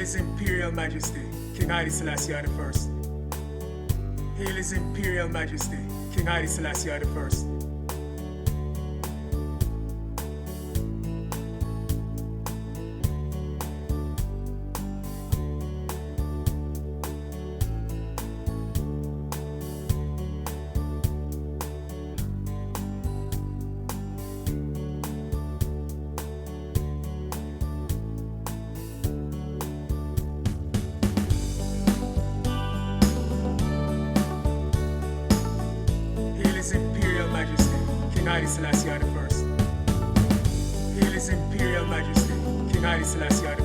His Imperial Majesty, King Haile Selassie I. Hail His Imperial Majesty, King Haile Selassie I. Hail His Imperial Majesty, King Haile Selassie I. Hail His Imperial Majesty, King Haile Selassie I.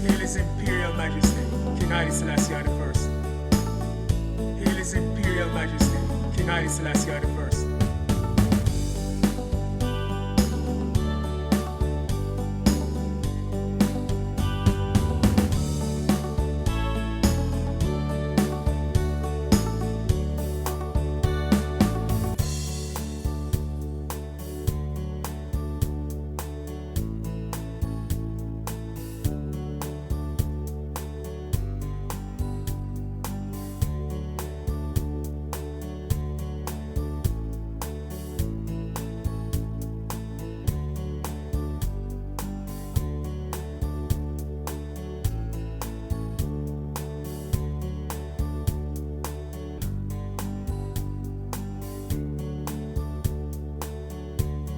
Hail His Imperial Majesty, King Haile Selassie I. Hail His Imperial Majesty, King Haile Selassie I.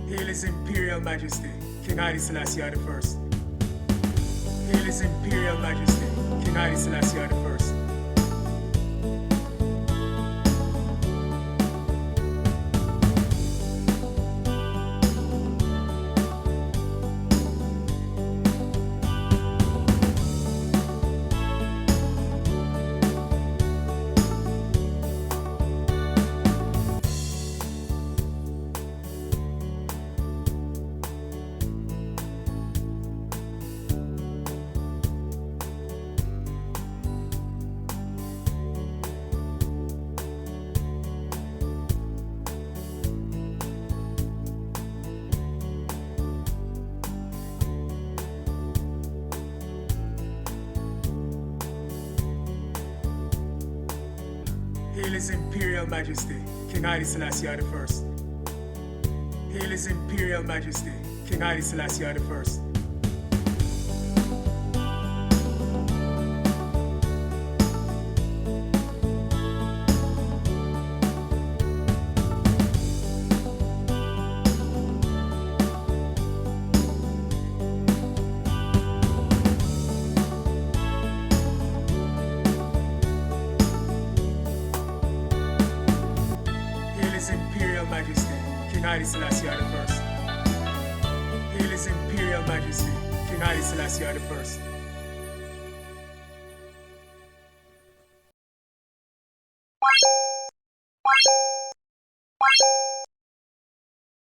Hail His Imperial Majesty, King Haile Selassie I. Hail His Imperial Majesty, King Haile Selassie I. Hail His Imperial Majesty, King Haile Selassie I. Hail His Imperial Majesty, King Haile Selassie I. Hail His Imperial Majesty, King Haile Selassie I. Hail His Imperial Majesty, King Haile Selassie I.